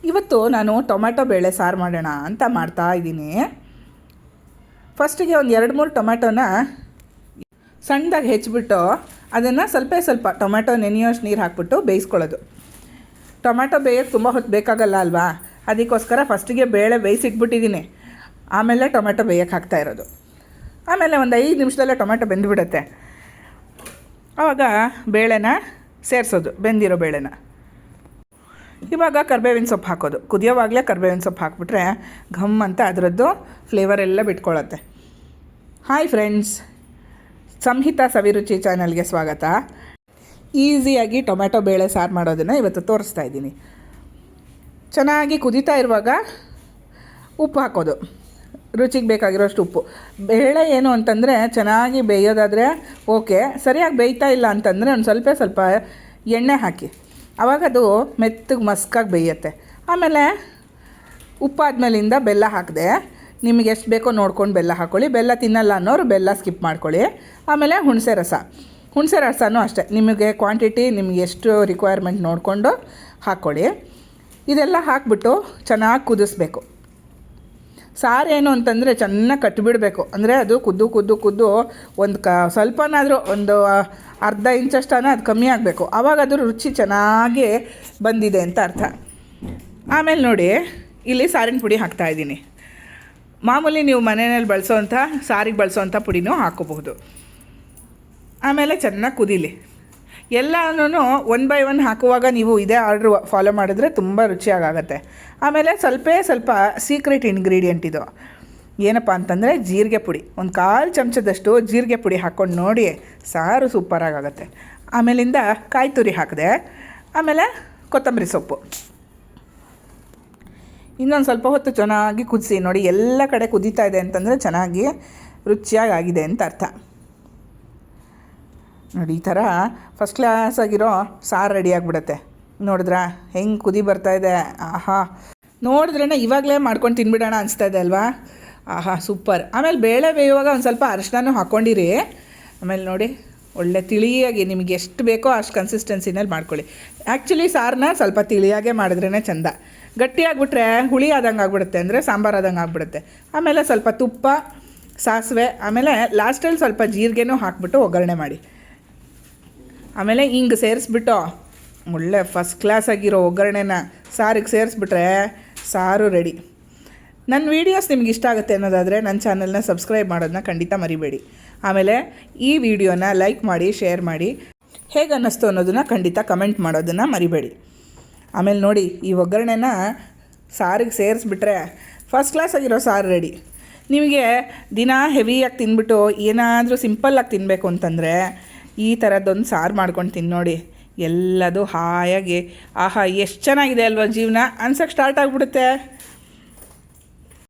ಇವತ್ತು ನಾನು ಟೊಮ್ಯಾಟೊ ಬೇಳೆ ಸಾರು ಮಾಡೋಣ ಅಂತ ಮಾಡ್ತಾಯಿದ್ದೀನಿ. ಫಸ್ಟಿಗೆ ಒಂದು 2-3 ಟೊಮ್ಯಾಟೋನ ಸಣ್ಣದಾಗಿ ಹೆಚ್ಚಿಬಿಟ್ಟು ಅದನ್ನು ಸ್ವಲ್ಪ ಟೊಮ್ಯಾಟೊ ನೆನೆಯೋಷ್ಟು ನೀರು ಹಾಕ್ಬಿಟ್ಟು ಬೇಯಿಸ್ಕೊಳ್ಳೋದು. ಟೊಮ್ಯಾಟೊ ಬೇಯೋಕ್ಕೆ ತುಂಬ ಹೊತ್ತು ಬೇಕಾಗಲ್ಲ ಅಲ್ವಾ, ಅದಕ್ಕೋಸ್ಕರ ಫಸ್ಟಿಗೆ ಬೇಳೆ ಬೇಯಿಸಿಟ್ಬಿಟ್ಟಿದ್ದೀನಿ. ಆಮೇಲೆ ಟೊಮ್ಯಾಟೊ ಬೇಯೋಕ್ಕೆ ಹಾಕ್ತಾಯಿರೋದು. ಆಮೇಲೆ ಒಂದು 5 ನಿಮಿಷದಲ್ಲೇ ಟೊಮ್ಯಾಟೊ ಬೆಂದುಬಿಡುತ್ತೆ. ಆವಾಗ ಬೇಳೆನ ಸೇರಿಸೋದು, ಬೆಂದಿರೋ ಬೇಳೆನ. ಇವಾಗ ಕರಿಬೇವಿನ ಸೊಪ್ಪು ಹಾಕೋದು. ಕುದಿಯೋವಾಗಲೇ ಕರಿಬೇವಿನ ಸೊಪ್ಪು ಹಾಕ್ಬಿಟ್ರೆ ಘಮ್ ಅಂತ ಅದರದ್ದು ಫ್ಲೇವರ್ ಎಲ್ಲ ಬಿಟ್ಕೊಳ್ಳುತ್ತೆ. ಹಾಯ್ ಫ್ರೆಂಡ್ಸ್, ಸಂಹಿತಾ ಸವಿರುಚಿ ಚಾನಲ್ಗೆ ಸ್ವಾಗತ. ಈಸಿಯಾಗಿ ಟೊಮ್ಯಾಟೊ ಬೇಳೆ ಸಾರು ಮಾಡೋದನ್ನು ಇವತ್ತು ತೋರಿಸ್ತಾ ಇದ್ದೀನಿ. ಚೆನ್ನಾಗಿ ಕುದೀತಾ ಇರುವಾಗ ಉಪ್ಪು ಹಾಕೋದು, ರುಚಿಗೆ ಬೇಕಾಗಿರೋಷ್ಟು ಉಪ್ಪು. ಬೇಳೆ ಏನು ಅಂತಂದರೆ ಚೆನ್ನಾಗಿ ಬೇಯೋದಾದರೆ ಓಕೆ, ಸರಿಯಾಗಿ ಬೇಯ್ತಾ ಇಲ್ಲ ಅಂತಂದರೆ ಒಂದು ಸ್ವಲ್ಪ ಎಣ್ಣೆ ಹಾಕಿ, ಆವಾಗ ಅದು ಮೆತ್ತಗೆ ಮಸ್ಕಾಗಿ ಬೇಯುತ್ತೆ. ಆಮೇಲೆ ಉಪ್ಪಾದ್ಮೇಲಿಂದ ಬೆಲ್ಲ ಹಾಕಿದೆ. ನಿಮಗೆ ಎಷ್ಟು ಬೇಕೋ ನೋಡ್ಕೊಂಡು ಬೆಲ್ಲ ಹಾಕ್ಕೊಳ್ಳಿ. ಬೆಲ್ಲ ತಿನ್ನಲ್ಲ ಅನ್ನೋರು ಬೆಲ್ಲ ಸ್ಕಿಪ್ ಮಾಡ್ಕೊಳ್ಳಿ. ಆಮೇಲೆ ಹುಣಸೆ ರಸನೂ ಅಷ್ಟೇ, ನಿಮಗೆ ಕ್ವಾಂಟಿಟಿ ನಿಮಗೆ ಎಷ್ಟು ರಿಕ್ವೈರ್ಮೆಂಟ್ ನೋಡಿಕೊಂಡು ಹಾಕ್ಕೊಳ್ಳಿ. ಇದೆಲ್ಲ ಹಾಕ್ಬಿಟ್ಟು ಚೆನ್ನಾಗಿ ಕುದಿಸ್ಬೇಕು. ಸಾರು ಏನು ಅಂತಂದರೆ ಚೆನ್ನಾಗಿ ಕಟ್ಟಿಬಿಡಬೇಕು. ಅಂದರೆ ಅದು ಕುದ್ದು ಒಂದು ಸ್ವಲ್ಪನಾದರೂ ಒಂದು ಅರ್ಧ ಇಂಚಷ್ಟನ ಅದು ಕಮ್ಮಿ ಆಗಬೇಕು. ಆವಾಗ ಅದು ರುಚಿ ಚೆನ್ನಾಗಿ ಬಂದಿದೆ ಅಂತ ಅರ್ಥ. ಆಮೇಲೆ ನೋಡಿ, ಇಲ್ಲಿ ಸಾರಿನ ಪುಡಿ ಹಾಕ್ತಾಯಿದ್ದೀನಿ. ಮಾಮೂಲಿ ನೀವು ಮನೆಯಲ್ಲಿ ಬಳಸೋವಂಥ ಸಾರಿಗೆ ಬಳಸೋವಂಥ ಪುಡಿನೂ ಹಾಕ್ಕೋಬಹುದು. ಆಮೇಲೆ ಚೆನ್ನಾಗಿ ಕುದೀಲಿ. ಎಲ್ಲನೂ 1 by 1 ಹಾಕುವಾಗ ನೀವು ಇದೇ ಆರ್ಡ್ರ್ ಫಾಲೋ ಮಾಡಿದ್ರೆ ತುಂಬ ರುಚಿಯಾಗುತ್ತೆ. ಆಮೇಲೆ ಸ್ವಲ್ಪ ಸೀಕ್ರೆಟ್ ಇಂಗ್ರೀಡಿಯೆಂಟ್ ಇದು ಏನಪ್ಪ ಅಂತಂದರೆ ಜೀರಿಗೆ ಪುಡಿ. ಒಂದು 1/4 ಚಮಚದಷ್ಟು ಜೀರಿಗೆ ಪುಡಿ ಹಾಕ್ಕೊಂಡು ನೋಡಿ, ಸಾರು ಸೂಪರಾಗುತ್ತೆ. ಆಮೇಲಿಂದ ಕಾಯಿ ತುರಿ ಹಾಕಿದೆ. ಆಮೇಲೆ ಕೊತ್ತಂಬರಿ ಸೊಪ್ಪು. ಇನ್ನೊಂದು ಸ್ವಲ್ಪ ಹೊತ್ತು ಚೆನ್ನಾಗಿ ಕುದಿಸಿ. ನೋಡಿ, ಎಲ್ಲ ಕಡೆ ಕುದೀತಾ ಇದೆ ಅಂತಂದರೆ ಚೆನ್ನಾಗಿ ರುಚಿಯಾಗಿದೆ ಅಂತ ಅರ್ಥ. ನೋಡಿ, ಈ ಥರ ಫಸ್ಟ್ ಕ್ಲಾಸ್ ಆಗಿರೋ ಸಾರು ರೆಡಿ ಆಗಿಬಿಡುತ್ತೆ. ನೋಡಿದ್ರಾ ಹೆಂಗೆ ಕುದಿ ಬರ್ತಾಯಿದೆ? ಆಹಾ, ನೋಡಿದ್ರೇ ಇವಾಗಲೇ ಮಾಡ್ಕೊಂಡು ತಿನ್ಬಿಡೋಣ ಅನಿಸ್ತಾ ಇದೆ ಅಲ್ವಾ? ಆಹಾ, ಸೂಪರ್. ಆಮೇಲೆ ಬೇಳೆ ಬೇಯುವಾಗ ಒಂದು ಸ್ವಲ್ಪ ಅರಿಶಿನೂ ಹಾಕ್ಕೊಂಡಿರಿ. ಆಮೇಲೆ ನೋಡಿ, ಒಳ್ಳೆ ತಿಳಿಯಾಗಿ ನಿಮಗೆ ಎಷ್ಟು ಬೇಕೋ ಅಷ್ಟು ಕನ್ಸಿಸ್ಟೆನ್ಸಿನಲ್ಲಿ ಮಾಡ್ಕೊಳ್ಳಿ. ಆ್ಯಕ್ಚುಲಿ ಸಾರನ್ನ ಸ್ವಲ್ಪ ತಿಳಿಯಾಗೆ ಮಾಡಿದ್ರೇ ಚೆಂದ. ಗಟ್ಟಿಯಾಗಿಬಿಟ್ರೆ ಹುಳಿ ಆದಂಗೆ ಆಗ್ಬಿಡುತ್ತೆ, ಅಂದರೆ ಸಾಂಬಾರು ಆದಂಗೆ ಆಗ್ಬಿಡುತ್ತೆ. ಆಮೇಲೆ ಸ್ವಲ್ಪ ತುಪ್ಪ, ಸಾಸಿವೆ, ಆಮೇಲೆ ಲಾಸ್ಟಲ್ಲಿ ಸ್ವಲ್ಪ ಜೀರಿಗೆನೂ ಹಾಕ್ಬಿಟ್ಟು ಒಗ್ಗರಣೆ ಮಾಡಿ. ಆಮೇಲೆ ಹಿಂಗೆ ಸೇರಿಸ್ಬಿಟ್ಟು ಒಳ್ಳೆ ಫಸ್ಟ್ ಕ್ಲಾಸ್ ಆಗಿರೋ ಒಗ್ಗರಣೆನ ಸಾರಿಗೆ ಸೇರಿಸ್ಬಿಟ್ರೆ ಸಾರು ರೆಡಿ. ನನ್ನ ವೀಡಿಯೋಸ್ ನಿಮ್ಗೆ ಇಷ್ಟ ಆಗುತ್ತೆ ಅನ್ನೋದಾದರೆ ನನ್ನ ಚಾನಲ್ನ ಸಬ್ಸ್ಕ್ರೈಬ್ ಮಾಡೋದನ್ನ ಖಂಡಿತ ಮರಿಬೇಡಿ. ಆಮೇಲೆ ಈ ವಿಡಿಯೋನ ಲೈಕ್ ಮಾಡಿ, ಶೇರ್ ಮಾಡಿ, ಹೇಗೆ ಅನ್ನಿಸ್ತು ಅನ್ನೋದನ್ನು ಖಂಡಿತ ಕಮೆಂಟ್ ಮಾಡೋದನ್ನು ಮರಿಬೇಡಿ. ಆಮೇಲೆ ನೋಡಿ, ಈ ಒಗ್ಗರಣೆನ ಸಾರಿಗೆ ಸೇರಿಸ್ಬಿಟ್ರೆ ಫಸ್ಟ್ ಕ್ಲಾಸ್ ಆಗಿರೋ ಸಾರು ರೆಡಿ. ನಿಮಗೆ ದಿನ ಹೆವಿಯಾಗಿ ತಿಂದ್ಬಿಟ್ಟು ಏನಾದರೂ ಸಿಂಪಲ್ಲಾಗಿ ತಿನ್ನಬೇಕು ಅಂತಂದರೆ ಈ ಥರದ್ದೊಂದು ಸಾರು ಮಾಡ್ಕೊಂಡು ತಿನ್ನೋಡಿ. ಎಲ್ಲದು ಹಾಯಾಗಿ ಆಹಾ ಎಷ್ಟು ಚೆನ್ನಾಗಿದೆ ಅಲ್ವಾ ಜೀವನ ಅನ್ಸೋಕ್ಕೆ ಸ್ಟಾರ್ಟ್ ಆಗಿಬಿಡುತ್ತೆ.